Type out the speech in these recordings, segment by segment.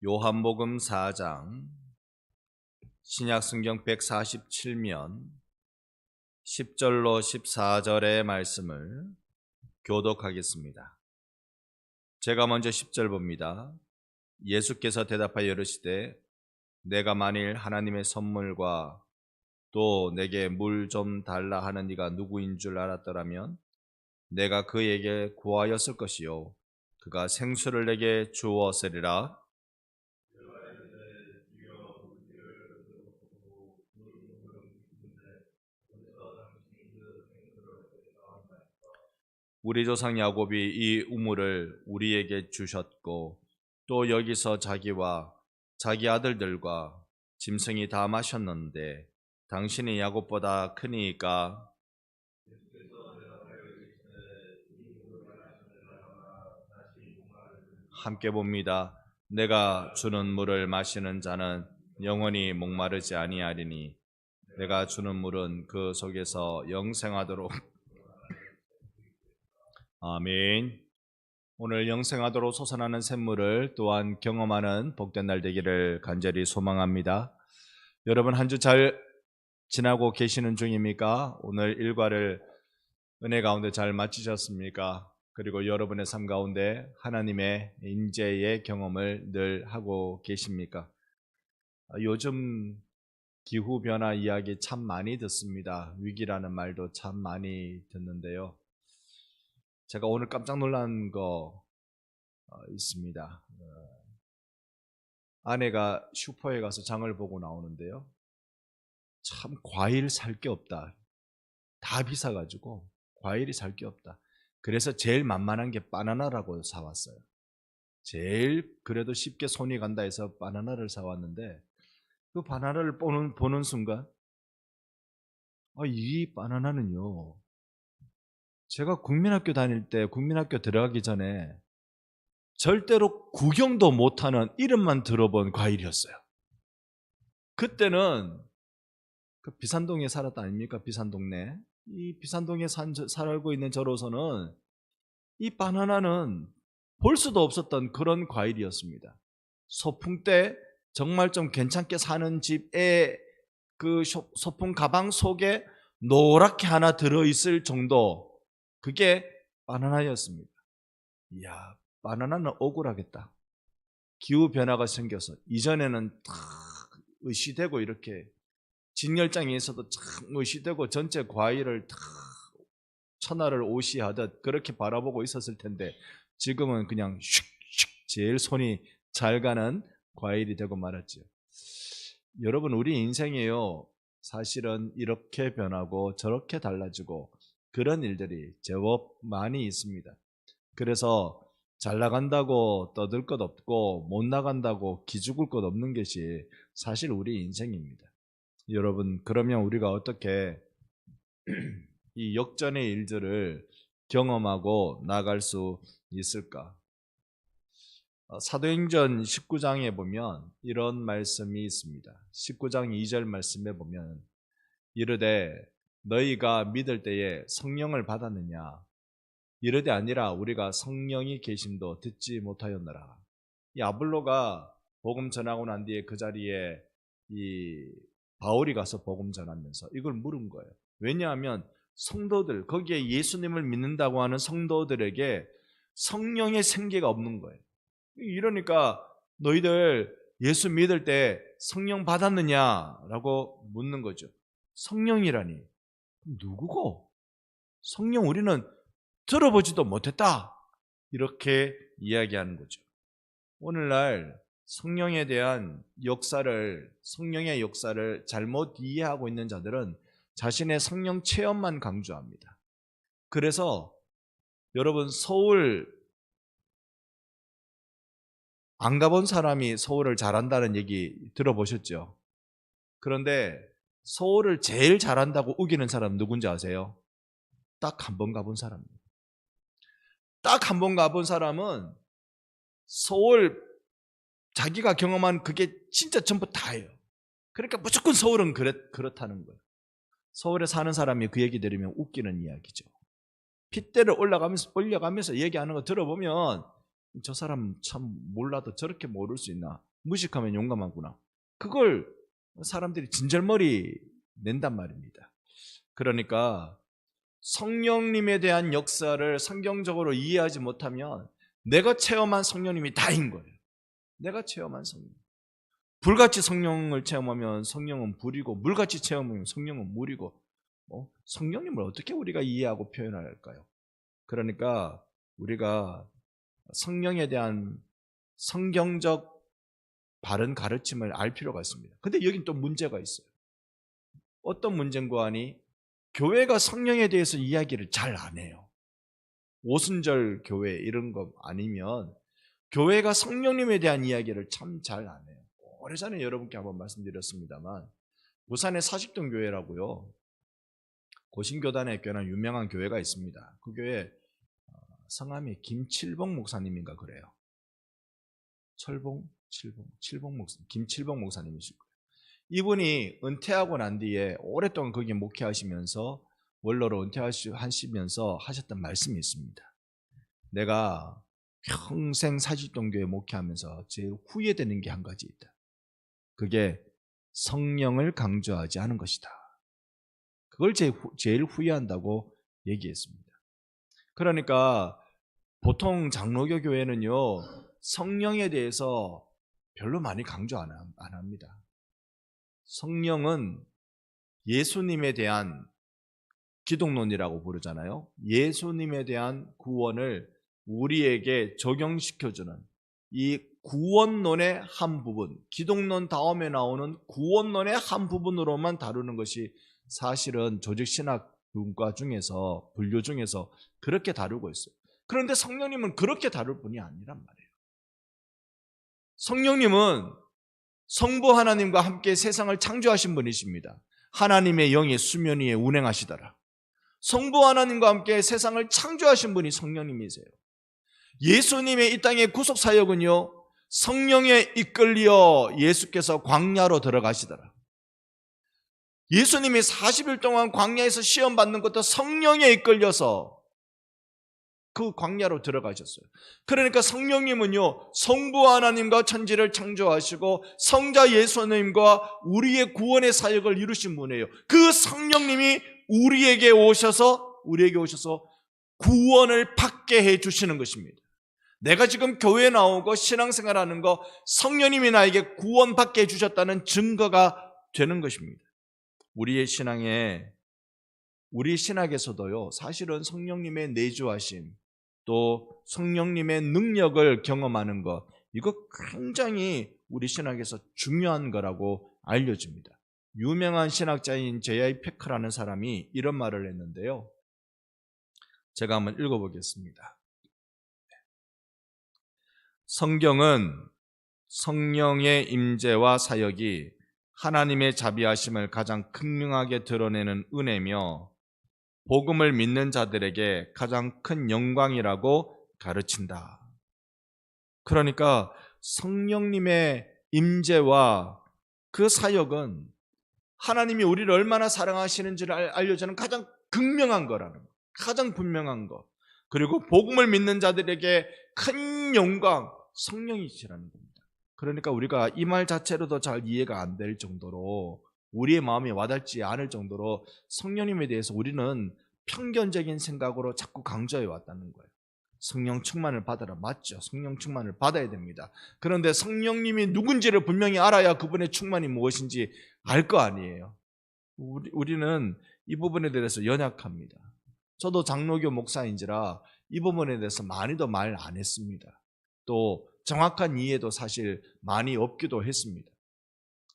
요한복음 4장 신약성경 147면 10절로 14절의 말씀을 교독하겠습니다. 제가 먼저 10절 봅니다. 예수께서 대답하여 이르시되 내가 만일 하나님의 선물과 또 내게 물 좀 달라 하는 이가 누구인 줄 알았더라면 내가 그에게 구하였을 것이요 그가 생수를 내게 주었으리라. 우리 조상 야곱이 이 우물을 우리에게 주셨고 또 여기서 자기와 자기 아들들과 짐승이 다 마셨는데 당신이 야곱보다 크니까. 함께 봅니다. 내가 주는 물을 마시는 자는 영원히 목마르지 아니하리니 내가 주는 물은 그 속에서 영생하도록. 아멘. 오늘 영생하도록 솟아나는 샘물을 또한 경험하는 복된 날 되기를 간절히 소망합니다. 여러분 한 주 잘 지나고 계시는 중입니까? 오늘 일과를 은혜 가운데 잘 마치셨습니까? 그리고 여러분의 삶 가운데 하나님의 인재의 경험을 늘 하고 계십니까? 요즘 기후변화 이야기 참 많이 듣습니다. 위기라는 말도 참 많이 듣는데요. 제가 오늘 깜짝 놀란 거 있습니다. 아내가 슈퍼에 가서 장을 보고 나오는데요. 참 과일 살 게 없다. 다 비싸가지고 과일이 살 게 없다. 그래서 제일 만만한 게 바나나라고 사왔어요. 제일 그래도 쉽게 손이 간다 해서 바나나를 사왔는데 그 바나나를 보는 순간 이 바나나는요. 제가 국민학교 다닐 때 국민학교 들어가기 전에 절대로 구경도 못하는 이름만 들어본 과일이었어요. 그때는 그 비산동에 살았다 아닙니까? 비산동네. 이 비산동에 살고 있는 저로서는 이 바나나는 볼 수도 없었던 그런 과일이었습니다. 소풍 때 정말 좀 괜찮게 사는 집에 그 소풍 가방 속에 노랗게 하나 들어있을 정도, 그게 바나나였습니다. 이야, 바나나는 억울하겠다. 기후변화가 생겨서 이전에는 탁 의시되고 이렇게 진열장에서도 참 의시되고 전체 과일을 탁 천하를 오시하듯 그렇게 바라보고 있었을 텐데 지금은 그냥 슉슉 제일 손이 잘 가는 과일이 되고 말았죠. 여러분 우리 인생이요 사실은 이렇게 변하고 저렇게 달라지고 그런 일들이 제법 많이 있습니다. 그래서 잘 나간다고 떠들 것 없고 못 나간다고 기죽을 것 없는 것이 사실 우리 인생입니다. 여러분 그러면 우리가 어떻게 이 역전의 일들을 경험하고 나갈 수 있을까? 사도행전 19장에 보면 이런 말씀이 있습니다. 19장 2절 말씀에 보면 이르되 너희가 믿을 때에 성령을 받았느냐? 이르되 아니라 우리가 성령이 계심도 듣지 못하였느라. 이 아볼로가 복음 전하고 난 뒤에 그 자리에 이 바울이 가서 복음 전하면서 이걸 물은 거예요. 왜냐하면 성도들, 거기에 예수님을 믿는다고 하는 성도들에게 성령의 생기가 없는 거예요. 이러니까 너희들 예수 믿을 때 성령 받았느냐라고 묻는 거죠. 성령이라니 누구고? 성령 우리는 들어보지도 못했다. 이렇게 이야기하는 거죠. 오늘날 성령에 대한 성령의 역사를 잘못 이해하고 있는 자들은 자신의 성령 체험만 강조합니다. 그래서 여러분 서울 안 가본 사람이 서울을 잘한다는 얘기 들어보셨죠? 그런데 서울을 제일 잘한다고 우기는 사람 누군지 아세요? 딱 한 번 가본 사람입니다. 딱 한 번 가본 사람은 서울 자기가 경험한 그게 진짜 전부 다예요. 그러니까 무조건 서울은 그렇다는 거예요. 서울에 사는 사람이 그 얘기 들으면 웃기는 이야기죠. 핏대를 올려가면서 얘기하는 거 들어보면 저 사람 참 몰라도 저렇게 모를 수 있나. 무식하면 용감하구나. 그걸 사람들이 진절머리 낸단 말입니다. 그러니까 성령님에 대한 역사를 성경적으로 이해하지 못하면 내가 체험한 성령님이 다인 거예요. 내가 체험한 성령. 불같이 성령을 체험하면 성령은 불이고, 물같이 체험하면 성령은 물이고, 성령님을 어떻게 우리가 이해하고 표현할까요? 그러니까 우리가 성령에 대한 성경적 바른 가르침을 알 필요가 있습니다. 근데 여긴 또 문제가 있어요. 어떤 문제인가 하니 교회가 성령에 대해서 이야기를 잘 안 해요. 오순절 교회 이런 거 아니면 교회가 성령님에 대한 이야기를 참 잘 안 해요. 오래전에 여러분께 한번 말씀드렸습니다만 부산의 사직동 교회라고요, 고신교단의 교회는 유명한 교회가 있습니다. 그 교회 성함이 김칠봉 목사님인가 그래요. 칠봉 목사님, 김칠봉 목사님이실 거예요. 이분이 은퇴하고 난 뒤에 오랫동안 거기 목회하시면서 원로로 은퇴하시면서 하셨던 말씀이 있습니다. 내가 평생 사직동교회 목회하면서 제일 후회되는 게 한 가지 있다. 그게 성령을 강조하지 않은 것이다. 그걸 제일 후회한다고 얘기했습니다. 그러니까 보통 장로교 교회는요, 성령에 대해서 별로 많이 강조 안 합니다. 성령은 예수님에 대한 기독론이라고 부르잖아요. 예수님에 대한 구원을 우리에게 적용시켜주는 이 구원론의 한 부분, 기독론 다음에 나오는 구원론의 한 부분으로만 다루는 것이 사실은 조직신학 분과 중에서, 분류 중에서 그렇게 다루고 있어요. 그런데 성령님은 그렇게 다룰 분이 아니란 말이에요. 성령님은 성부 하나님과 함께 세상을 창조하신 분이십니다. 하나님의 영이 수면 위에 운행하시더라. 성부 하나님과 함께 세상을 창조하신 분이 성령님이세요. 예수님의 이 땅의 구속사역은요, 성령에 이끌려 예수께서 광야로 들어가시더라. 예수님이 40일 동안 광야에서 시험받는 것도 성령에 이끌려서 그 광야로 들어가셨어요. 그러니까 성령님은요, 성부 하나님과 천지를 창조하시고 성자 예수님과 우리의 구원의 사역을 이루신 분이에요. 그 성령님이 우리에게 오셔서 구원을 받게 해주시는 것입니다. 내가 지금 교회에 나오고 신앙생활하는 거 성령님이 나에게 구원받게 해주셨다는 증거가 되는 것입니다. 우리 신학에서도요, 사실은 성령님의 내주하심, 또 성령님의 능력을 경험하는 것, 이거 굉장히 우리 신학에서 중요한 거라고 알려집니다. 유명한 신학자인 J.I. 패커라는 사람이 이런 말을 했는데요, 제가 한번 읽어보겠습니다. 성경은 성령의 임재와 사역이 하나님의 자비하심을 가장 극명하게 드러내는 은혜며 복음을 믿는 자들에게 가장 큰 영광이라고 가르친다. 그러니까 성령님의 임재와 그 사역은 하나님이 우리를 얼마나 사랑하시는지를 알려주는 가장 극명한 거라는 거, 가장 분명한 거, 그리고 복음을 믿는 자들에게 큰 영광, 성령이시라는 겁니다. 그러니까 우리가 이 말 자체로도 잘 이해가 안 될 정도로, 우리의 마음에 와닿지 않을 정도로 성령님에 대해서 우리는 편견적인 생각으로 자꾸 강조해 왔다는 거예요. 성령 충만을 받아라. 맞죠? 성령 충만을 받아야 됩니다. 그런데 성령님이 누군지를 분명히 알아야 그분의 충만이 무엇인지 알 거 아니에요. 우리는 이 부분에 대해서 연약합니다. 저도 장로교 목사인지라 이 부분에 대해서 많이도 말 안 했습니다. 또 정확한 이해도 사실 많이 없기도 했습니다.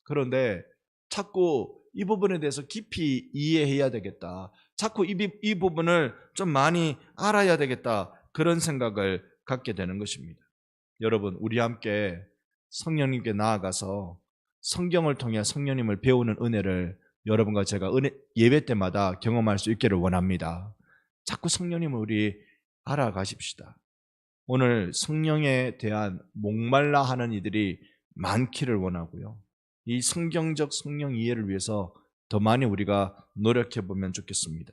그런데 자꾸 이 부분에 대해서 깊이 이해해야 되겠다, 자꾸 이 부분을 좀 많이 알아야 되겠다, 그런 생각을 갖게 되는 것입니다. 여러분, 우리 함께 성령님께 나아가서 성경을 통해 성령님을 배우는 은혜를 여러분과 제가 예배 때마다 경험할 수 있기를 원합니다. 자꾸 성령님을 우리 알아가십시다. 오늘 성령에 대한 목말라 하는 이들이 많기를 원하고요, 이 성경적 성령 이해를 위해서 더 많이 우리가 노력해 보면 좋겠습니다.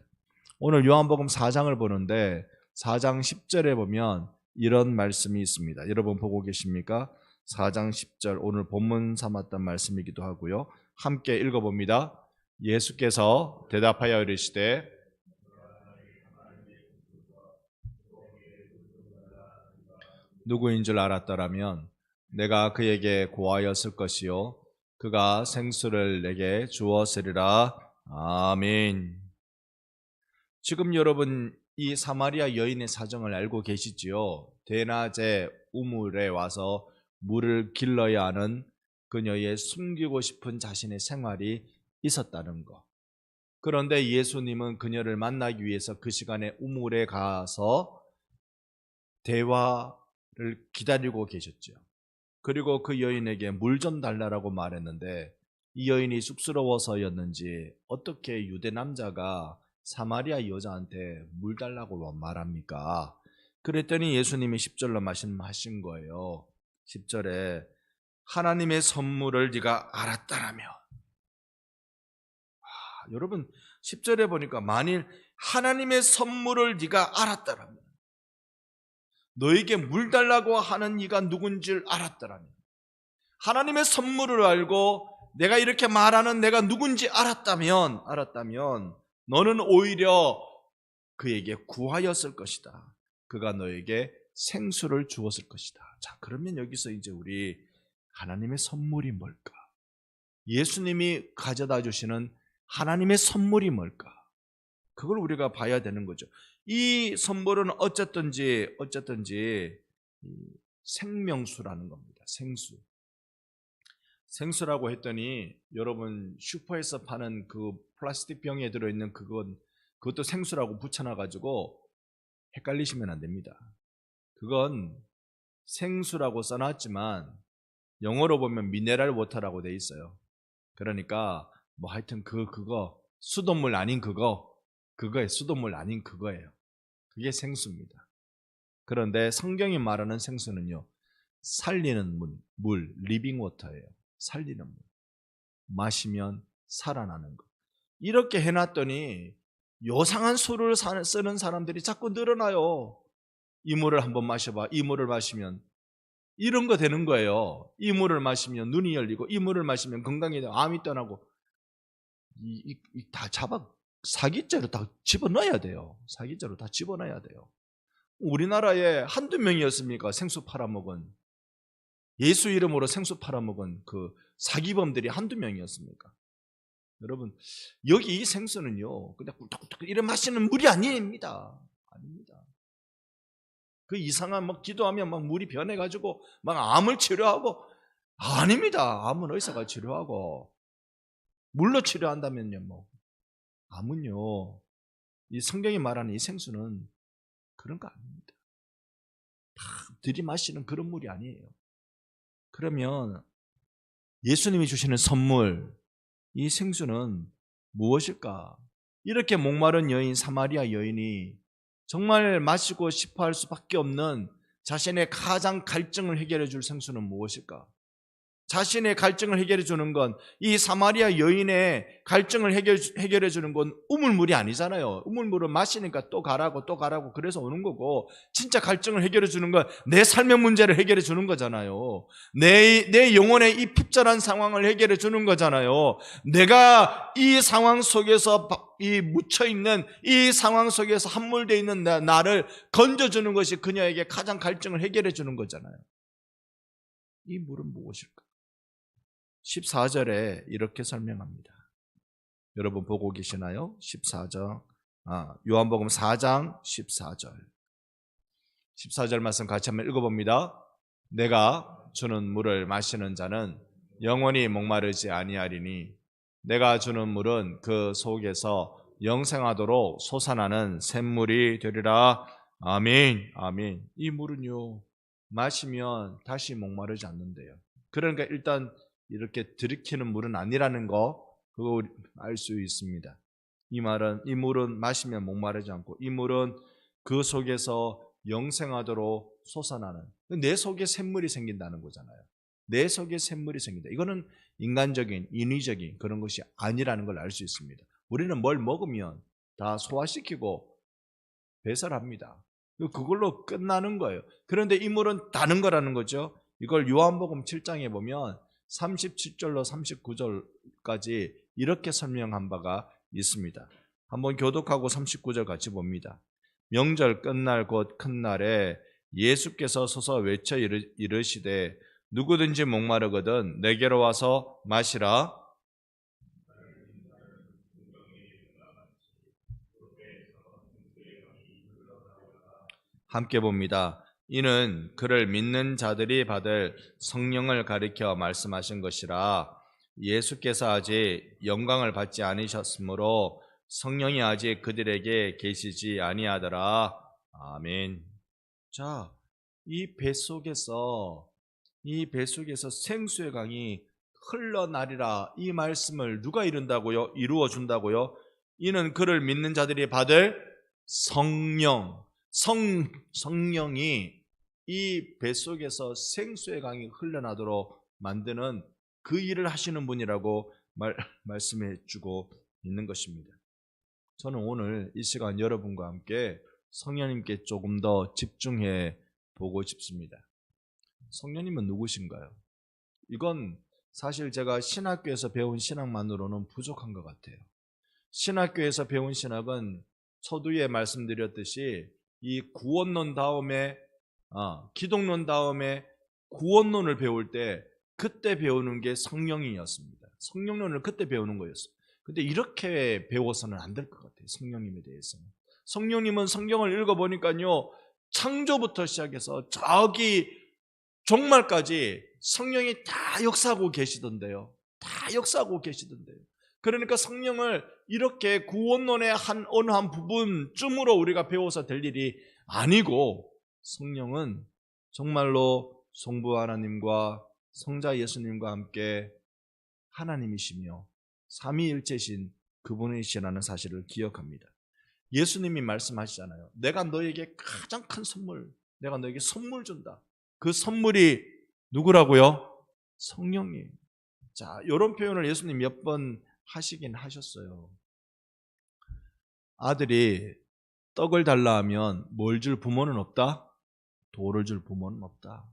오늘 요한복음 4장을 보는데 4장 10절에 보면 이런 말씀이 있습니다. 여러분 보고 계십니까? 4장 10절 오늘 본문 삼았던 말씀이기도 하고요. 함께 읽어봅니다. 예수께서 대답하여 이르시되 누구인 줄 알았더라면 내가 그에게 고하였을 것이요 그가 생수를 내게 주었으리라. 아멘. 지금 여러분 이 사마리아 여인의 사정을 알고 계시지요? 대낮에 우물에 와서 물을 길러야 하는 그녀의 숨기고 싶은 자신의 생활이 있었다는 것. 그런데 예수님은 그녀를 만나기 위해서 그 시간에 우물에 가서 대화를 기다리고 계셨죠. 그리고 그 여인에게 물 좀 달라고 말했는데 이 여인이 쑥스러워서였는지 어떻게 유대 남자가 사마리아 여자한테 물 달라고 말합니까? 그랬더니 예수님이 10절로 말씀하신 거예요. 10절에 하나님의 선물을 네가 알았다라며. 여러분 10절에 보니까 만일 하나님의 선물을 네가 알았다라면, 너에게 물 달라고 하는 이가 누군지를 알았다라면, 하나님의 선물을 알고 내가 이렇게 말하는 내가 누군지 알았다면 너는 오히려 그에게 구하였을 것이다. 그가 너에게 생수를 주었을 것이다. 자, 그러면 여기서 이제 우리 하나님의 선물이 뭘까? 예수님이 가져다 주시는 하나님의 선물이 뭘까? 그걸 우리가 봐야 되는 거죠. 이 선물은 어쨌든지 생명수라는 겁니다. 생수라고 했더니 여러분 슈퍼에서 파는 그 플라스틱 병에 들어있는 그것도 생수라고 붙여놔가지고 헷갈리시면 안 됩니다. 그건 생수라고 써놨지만 영어로 보면 미네랄 워터라고 돼 있어요. 그러니까 뭐 하여튼 그거 수돗물 아닌 그거예요. 수돗물 아닌 그거예요. 그게 생수입니다. 그런데 성경이 말하는 생수는요, 살리는 물, 리빙 워터예요. 살리는 물. 마시면 살아나는 것. 이렇게 해놨더니 요상한 술을 쓰는 사람들이 자꾸 늘어나요. 이 물을 한번 마셔봐. 이 물을 마시면 이런 거 되는 거예요. 이 물을 마시면 눈이 열리고, 이 물을 마시면 건강이 되고, 암이 떠나고. 다 사기죄로 다 집어넣어야 돼요. 사기죄로 다 집어넣어야 돼요. 우리나라에 한두 명이었습니까? 생수 팔아먹은, 예수 이름으로 생수 팔아먹은 그 사기범들이 한두 명이었습니까? 여러분, 여기 이 생수는요, 그냥 꿀떡꿀떡 이런 마시는 물이 아닙니다. 그 이상한 막 기도하면 막 물이 변해가지고 막 암을 치료하고, 아닙니다. 암은 의사가 치료하고, 물로 치료한다면요, 뭐. 암은요, 이 성경이 말하는 이 생수는 그런 거 아닙니다. 다 들이마시는 그런 물이 아니에요. 그러면 예수님이 주시는 선물, 이 생수는 무엇일까? 이렇게 목마른 여인, 사마리아 여인이 정말 마시고 싶어 할 수밖에 없는 자신의 가장 갈증을 해결해 줄 생수는 무엇일까? 자신의 갈증을 해결해 주는 건, 이 사마리아 여인의 갈증을 해결해 주는 건 우물물이 아니잖아요. 우물물을 마시니까 또 가라고 그래서 오는 거고, 진짜 갈증을 해결해 주는 건 내 삶의 문제를 해결해 주는 거잖아요. 내 영혼의 이 핍절한 상황을 해결해 주는 거잖아요. 내가 이 상황 속에서 이 묻혀있는 이 상황 속에서 함몰되어 있는 나를 건져주는 것이 그녀에게 가장 갈증을 해결해 주는 거잖아요. 이 물은 무엇일까? 14절에 이렇게 설명합니다. 여러분 보고 계시나요? 14절. 요한복음 4장 14절. 14절 말씀 같이 한번 읽어봅니다. 내가 주는 물을 마시는 자는 영원히 목마르지 아니하리니 내가 주는 물은 그 속에서 영생하도록 솟아나는 샘물이 되리라. 아멘. 아멘. 이 물은요, 마시면 다시 목마르지 않는데요. 그러니까 일단 이렇게 들이키는 물은 아니라는 거, 그거 알 수 있습니다. 이 물은 마시면 목마르지 않고, 이 물은 그 속에서 영생하도록 솟아나는, 내 속에 샘물이 생긴다는 거잖아요. 내 속에 샘물이 생긴다. 이거는 인간적인, 인위적인 그런 것이 아니라는 걸 알 수 있습니다. 우리는 뭘 먹으면 다 소화시키고 배설합니다. 그걸로 끝나는 거예요. 그런데 이 물은 다른 거라는 거죠. 이걸 요한복음 7장에 보면 37절로 39절까지 이렇게 설명한 바가 있습니다. 한번 교독하고 39절 같이 봅니다. 명절 끝날 곧 큰 날에 예수께서 서서 외쳐 이르시되 누구든지 목마르거든 내게로 와서 마시라. 함께 봅니다. 이는 그를 믿는 자들이 받을 성령을 가리켜 말씀하신 것이라. 예수께서 아직 영광을 받지 않으셨으므로 성령이 아직 그들에게 계시지 아니하더라. 아멘. 자, 이 뱃속에서 생수의 강이 흘러나리라. 이 말씀을 누가 이룬다고요? 이루어 준다고요? 이는 그를 믿는 자들이 받을 성령이 이 뱃속에서 생수의 강이 흘러나도록 만드는 그 일을 하시는 분이라고 말씀해 주고 있는 것입니다. 저는 오늘 이 시간 여러분과 함께 성령님께 조금 더 집중해 보고 싶습니다. 성령님은 누구신가요? 이건 사실 제가 신학교에서 배운 신학만으로는 부족한 것 같아요. 신학교에서 배운 신학은 서두에 말씀드렸듯이 이 구원론 다음에 기독론 다음에 구원론을 배울 때 그때 배우는 게 성령이었습니다. 성령론을 그때 배우는 거였어요. 근데 이렇게 배워서는 안 될 것 같아요. 성령님에 대해서는. 성령님은 성경을 읽어보니까요, 창조부터 시작해서 저기 종말까지 성령이 다 역사하고 계시던데요. 다 역사하고 계시던데요. 그러니까 성령을 이렇게 구원론의 어느 한 부분쯤으로 우리가 배워서 될 일이 아니고, 성령은 정말로 성부 하나님과 성자 예수님과 함께 하나님이시며 삼위일체신 그분이시라는 사실을 기억합니다. 예수님이 말씀하시잖아요. 내가 너에게 가장 큰 선물, 내가 너에게 선물 준다. 그 선물이 누구라고요? 성령님. 자, 이런 표현을 예수님 몇 번 하시긴 하셨어요. 아들이 떡을 달라 하면 뭘 줄 부모는 없다? 돌을 줄 부모는 없다.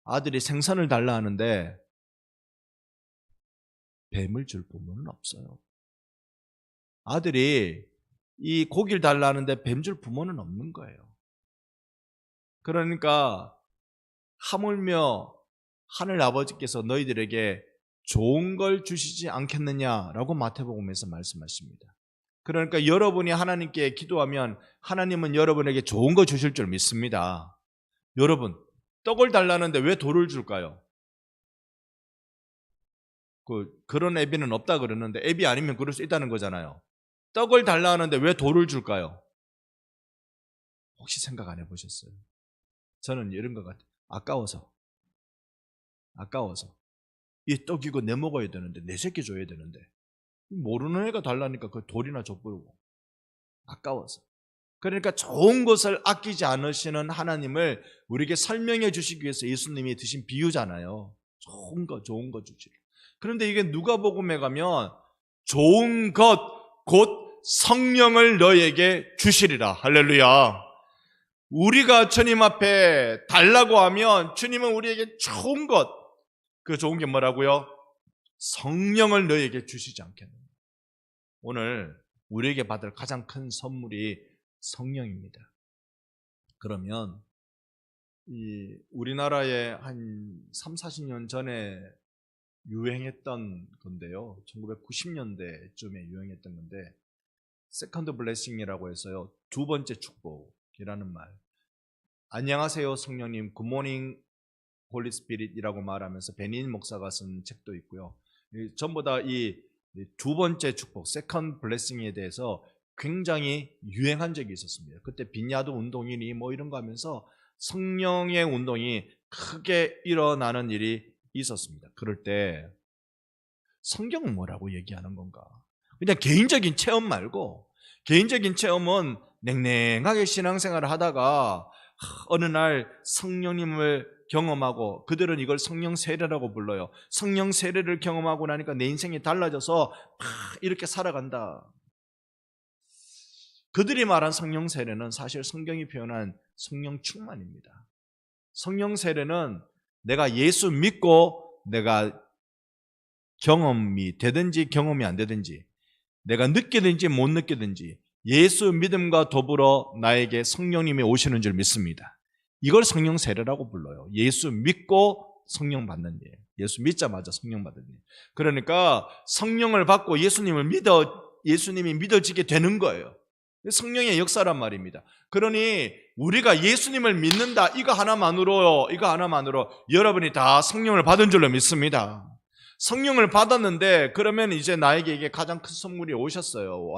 아들이 생선을 달라 하는데 뱀을 줄 부모는 없어요. 아들이 이 고기를 달라 하는데 뱀 줄 부모는 없는 거예요. 그러니까 하물며 하늘 아버지께서 너희들에게 좋은 걸 주시지 않겠느냐라고 마태복음에서 말씀하십니다. 그러니까 여러분이 하나님께 기도하면 하나님은 여러분에게 좋은 거 주실 줄 믿습니다. 여러분, 떡을 달라는데 왜 돌을 줄까요? 그런 애비는 없다 그러는데 애비 아니면 그럴 수 있다는 거잖아요. 떡을 달라 하는데 왜 돌을 줄까요? 혹시 생각 안 해보셨어요? 저는 이런 것 같아요. 아까워서. 이 떡이고 내 먹어야 되는데, 내 새끼 줘야 되는데, 모르는 애가 달라니까 그 돌이나 줘버리고. 아까워서. 그러니까 좋은 것을 아끼지 않으시는 하나님을 우리에게 설명해 주시기 위해서 예수님이 드신 비유잖아요. 좋은 거 주시라. 그런데 이게 누가복음에 가면 좋은 것, 곧 성령을 너에게 주시리라. 할렐루야. 우리가 주님 앞에 달라고 하면 주님은 우리에게 좋은 것, 그 좋은 게 뭐라고요? 성령을 너에게 주시지 않겠느냐. 오늘 우리에게 받을 가장 큰 선물이 성령입니다. 그러면 이 우리나라에 한 3, 40년 전에 유행했던 건데요. 1990년대쯤에 유행했던 건데, 세컨드 블레싱이라고 해서요, 두 번째 축복이라는 말. 안녕하세요 성령님, 굿모닝 홀리 스피릿이라고 말하면서 베닌 목사가 쓴 책도 있고요. 전부 다 이 두 번째 축복, 세컨드 블레싱에 대해서 굉장히 유행한 적이 있었습니다. 그때 빈야드 운동이니 뭐 이런 거 하면서 성령의 운동이 크게 일어나는 일이 있었습니다. 그럴 때 성경은 뭐라고 얘기하는 건가? 그냥 개인적인 체험 말고, 개인적인 체험은 냉랭하게 신앙생활을 하다가 어느 날 성령님을 경험하고, 그들은 이걸 성령 세례라고 불러요. 성령 세례를 경험하고 나니까 내 인생이 달라져서 막 이렇게 살아간다. 그들이 말한 성령 세례는 사실 성경이 표현한 성령 충만입니다. 성령 세례는 내가 예수 믿고 내가 경험이 되든지 경험이 안 되든지, 내가 느끼든지 못 느끼든지 예수 믿음과 더불어 나에게 성령님이 오시는 줄 믿습니다. 이걸 성령 세례라고 불러요. 예수 믿고 성령 받는 일. 예수 믿자마자 성령 받는 일. 그러니까 성령을 받고 예수님이 믿어지게 되는 거예요. 성령의 역사란 말입니다. 그러니 우리가 예수님을 믿는다, 이거 하나만으로 여러분이 다 성령을 받은 줄로 믿습니다. 성령을 받았는데 그러면 이제 나에게 이게 가장 큰 선물이 오셨어요.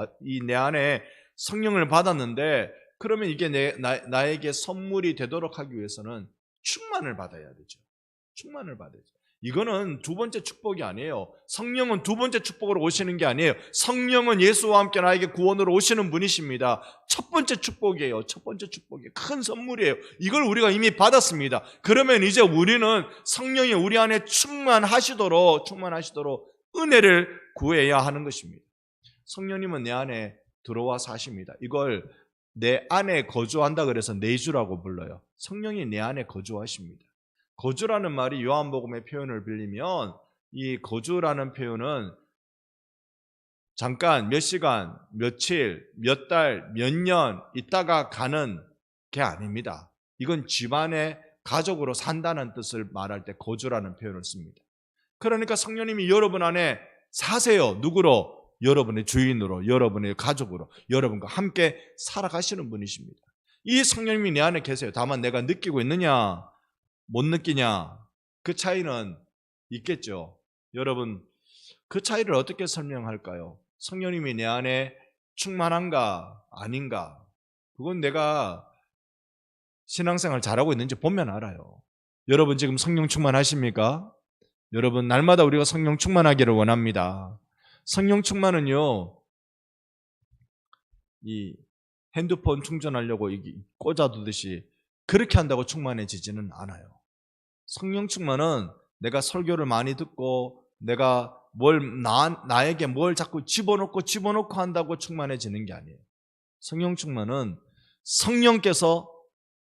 내 안에 성령을 받았는데 그러면 이게 나에게 선물이 되도록 하기 위해서는 충만을 받아야 되죠. 충만을 받아야죠. 이거는 두 번째 축복이 아니에요. 성령은 두 번째 축복으로 오시는 게 아니에요. 성령은 예수와 함께 나에게 구원으로 오시는 분이십니다. 첫 번째 축복이에요. 첫 번째 축복이에요. 큰 선물이에요. 이걸 우리가 이미 받았습니다. 그러면 이제 우리는 성령이 우리 안에 충만하시도록 은혜를 구해야 하는 것입니다. 성령님은 내 안에 들어와 사십니다. 이걸 내 안에 거주한다 그래서 내주라고 불러요. 성령이 내 안에 거주하십니다. 거주라는 말이 요한복음의 표현을 빌리면 이 거주라는 표현은 잠깐 몇 시간, 며칠, 몇 달, 몇 년 있다가 가는 게 아닙니다. 이건 집안의 가족으로 산다는 뜻을 말할 때 거주라는 표현을 씁니다. 그러니까 성령님이 여러분 안에 사세요. 누구로? 여러분의 주인으로, 여러분의 가족으로, 여러분과 함께 살아가시는 분이십니다. 이 성령님이 내 안에 계세요. 다만 내가 느끼고 있느냐 못 느끼냐, 그 차이는 있겠죠. 여러분, 그 차이를 어떻게 설명할까요? 성령님이 내 안에 충만한가 아닌가, 그건 내가 신앙생활 잘하고 있는지 보면 알아요. 여러분 지금 성령 충만하십니까? 여러분 날마다 우리가 성령 충만하기를 원합니다. 성령 충만은요, 이 핸드폰 충전하려고 꽂아두듯이 그렇게 한다고 충만해지지는 않아요. 성령 충만은 내가 설교를 많이 듣고 내가 나에게 뭘 자꾸 집어넣고 한다고 충만해지는 게 아니에요. 성령 충만은 성령께서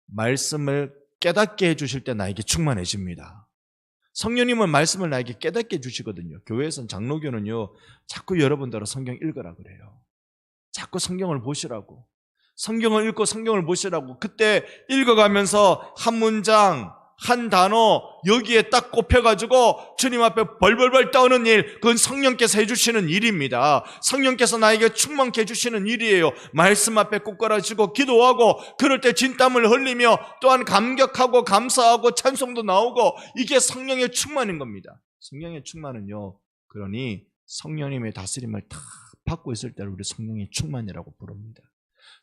말씀을 깨닫게 해주실 때 나에게 충만해집니다. 성령님은 말씀을 나에게 깨닫게 해주시거든요. 교회에서는, 장로교는요, 자꾸 여러분들은 성경 읽으라 그래요. 자꾸 성경을 보시라고. 성경을 읽고 성경을 보시라고. 그때 읽어가면서 한 문장, 한 단어 여기에 딱 꼽혀가지고 주님 앞에 벌벌벌 떠는 일, 그건 성령께서 해주시는 일입니다. 성령께서 나에게 충만케 해주시는 일이에요. 말씀 앞에 꿇어지고 기도하고, 그럴 때 진땀을 흘리며 또한 감격하고 감사하고 찬송도 나오고, 이게 성령의 충만인 겁니다. 성령의 충만은요, 그러니 성령님의 다스림을 다 받고 있을 때를 우리 성령의 충만이라고 부릅니다.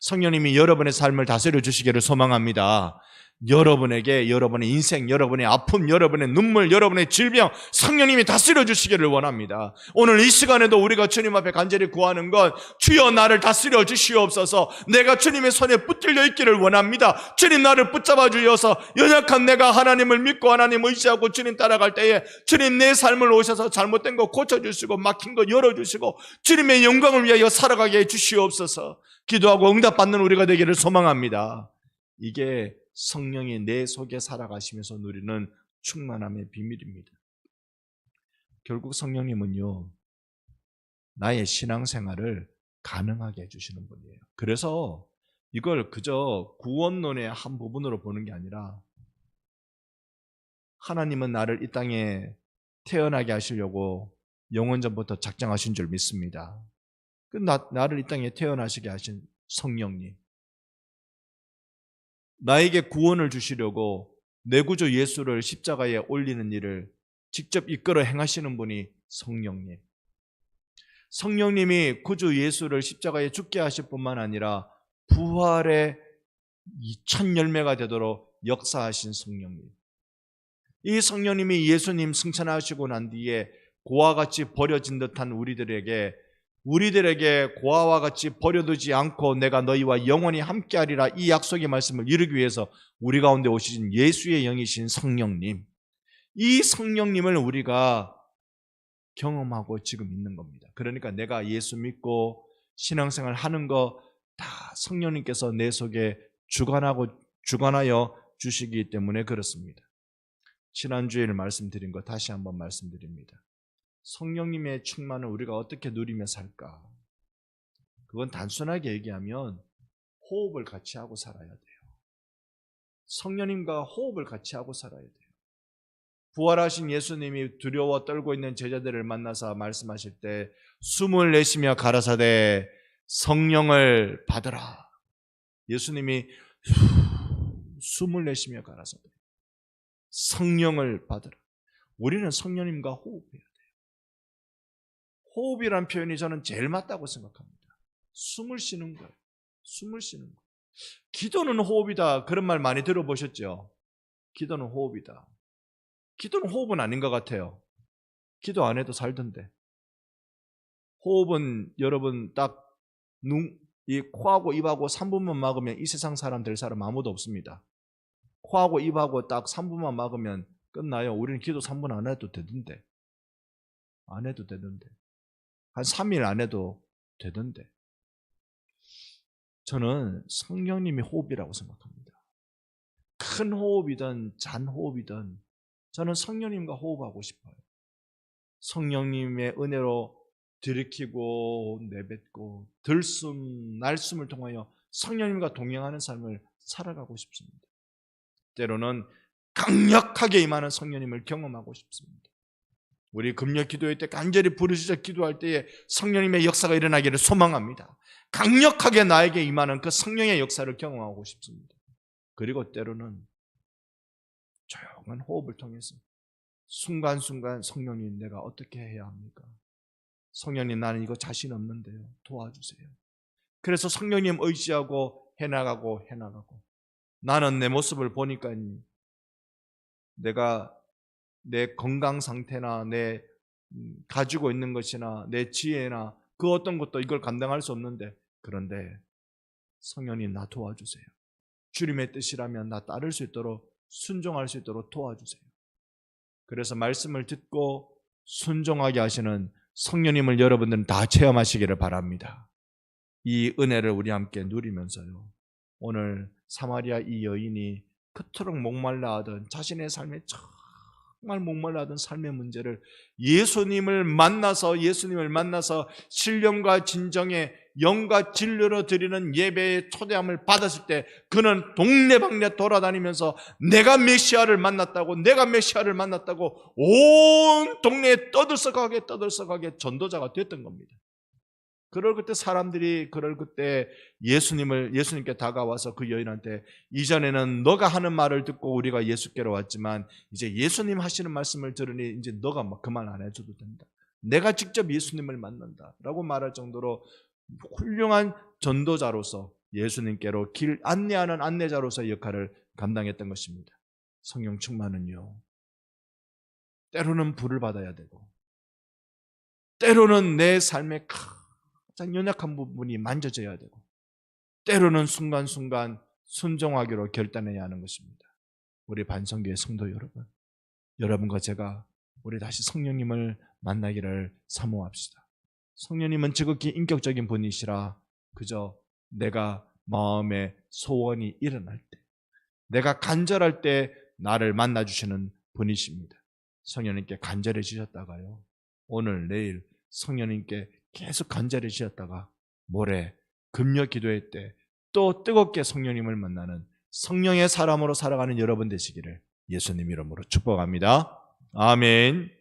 성령님이 여러분의 삶을 다스려 주시기를 소망합니다. 여러분에게 여러분의 인생, 여러분의 아픔, 여러분의 눈물, 여러분의 질병, 성령님이 다스려 주시기를 원합니다. 오늘 이 시간에도 우리가 주님 앞에 간절히 구하는 건, 주여 나를 다스려 주시옵소서. 내가 주님의 손에 붙들려 있기를 원합니다. 주님 나를 붙잡아 주셔서 연약한 내가 하나님을 믿고 하나님 의지하고 주님 따라갈 때에 주님 내 삶을 오셔서 잘못된 거 고쳐주시고 막힌 거 열어주시고 주님의 영광을 위하여 살아가게 해 주시옵소서. 기도하고 응답받는 우리가 되기를 소망합니다. 이게 성령이 내 속에 살아가시면서 누리는 충만함의 비밀입니다. 결국 성령님은요, 나의 신앙생활을 가능하게 해주시는 분이에요. 그래서 이걸 그저 구원론의 한 부분으로 보는 게 아니라, 하나님은 나를 이 땅에 태어나게 하시려고 영원전부터 작정하신 줄 믿습니다. 나를 이 땅에 태어나시게 하신 성령님, 나에게 구원을 주시려고 내 구주 예수를 십자가에 올리는 일을 직접 이끌어 행하시는 분이 성령님. 성령님이 구주 예수를 십자가에 죽게 하실 뿐만 아니라 부활의 첫 열매가 되도록 역사하신 성령님. 이 성령님이 예수님 승천하시고 난 뒤에 고아와 같이 버려진 듯한 우리들에게 고아와 같이 버려두지 않고 내가 너희와 영원히 함께하리라, 이 약속의 말씀을 이루기 위해서 우리 가운데 오시신 예수의 영이신 성령님, 이 성령님을 우리가 경험하고 지금 있는 겁니다. 그러니까 내가 예수 믿고 신앙생활 하는 거 다 성령님께서 내 속에 주관하여 주시기 때문에 그렇습니다. 지난주에는 말씀드린 거 다시 한번 말씀드립니다. 성령님의 충만을 우리가 어떻게 누리며 살까? 그건 단순하게 얘기하면 호흡을 같이 하고 살아야 돼요. 성령님과 호흡을 같이 하고 살아야 돼요. 부활하신 예수님이 두려워 떨고 있는 제자들을 만나서 말씀하실 때 숨을 내쉬며 가라사대 성령을 받으라. 예수님이 숨을 내쉬며 가라사대 성령을 받으라. 우리는 성령님과 호흡해야 돼요. 호흡이란 표현이 저는 제일 맞다고 생각합니다. 숨을 쉬는 거예요. 숨을 쉬는 거예요. 기도는 호흡이다. 그런 말 많이 들어보셨죠? 기도는 호흡이다. 기도는 호흡은 아닌 것 같아요. 기도 안 해도 살던데. 호흡은 여러분 딱 이 코하고 입하고 3분만 막으면 이 세상 사람 될 사람 아무도 없습니다. 코하고 입하고 딱 3분만 막으면 끝나요. 우리는 기도 3분 안 해도 되던데. 안 해도 되던데. 한 3일 안 해도 되던데. 저는 성령님이 호흡이라고 생각합니다. 큰 호흡이든 잔호흡이든 저는 성령님과 호흡하고 싶어요. 성령님의 은혜로 들이키고 내뱉고 들숨 날숨을 통하여 성령님과 동행하는 삶을 살아가고 싶습니다. 때로는 강력하게 임하는 성령님을 경험하고 싶습니다. 우리 금요 기도회 때 간절히 부르짖어 기도할 때에 성령님의 역사가 일어나기를 소망합니다. 강력하게 나에게 임하는 그 성령의 역사를 경험하고 싶습니다. 그리고 때로는 조용한 호흡을 통해서 순간순간 성령님 내가 어떻게 해야 합니까? 성령님 나는 이거 자신 없는데요. 도와주세요. 그래서 성령님 의지하고 해나가고 나는 내 모습을 보니까 내가 내 건강 상태나 내 가지고 있는 것이나 내 지혜나 그 어떤 것도 이걸 감당할 수 없는데 그런데 성령님 나 도와주세요. 주님의 뜻이라면 나 따를 수 있도록 순종할 수 있도록 도와주세요. 그래서 말씀을 듣고 순종하게 하시는 성령님을 여러분들은 다 체험하시기를 바랍니다. 이 은혜를 우리 함께 누리면서요. 오늘 사마리아 이 여인이 그토록 목말라 하던 자신의 삶에 정말 목말라 하던 삶의 문제를 예수님을 만나서 신령과 진정의 영과 진료로 드리는 예배의 초대함을 받았을 때 그는 동네방네 돌아다니면서 내가 메시아를 만났다고 온 동네에 떠들썩하게 전도자가 됐던 겁니다. 그럴 그때 사람들이 예수님께 다가와서 그 여인한테 이전에는 너가 하는 말을 듣고 우리가 예수께로 왔지만 이제 예수님 하시는 말씀을 들으니 이제 너가 그 말 안 해줘도 된다. 내가 직접 예수님을 만난다 라고 말할 정도로 훌륭한 전도자로서 예수님께로 길 안내하는 안내자로서의 역할을 감당했던 것입니다. 성령 충만은요, 때로는 불을 받아야 되고 때로는 내 삶의 가장 연약한 부분이 만져져야 되고 때로는 순간순간 순종하기로 결단해야 하는 것입니다. 우리 반성교회 성도 여러분과 제가 우리 다시 성령님을 만나기를 사모합시다. 성령님은 지극히 인격적인 분이시라 그저 내가 마음의 소원이 일어날 때 내가 간절할 때 나를 만나주시는 분이십니다. 성령님께 간절해지셨다가요 오늘 내일 성령님께 계속 간절해지셨다가 모레 금요 기도회 때 또 뜨겁게 성령님을 만나는 성령의 사람으로 살아가는 여러분 되시기를 예수님 이름으로 축복합니다. 아멘.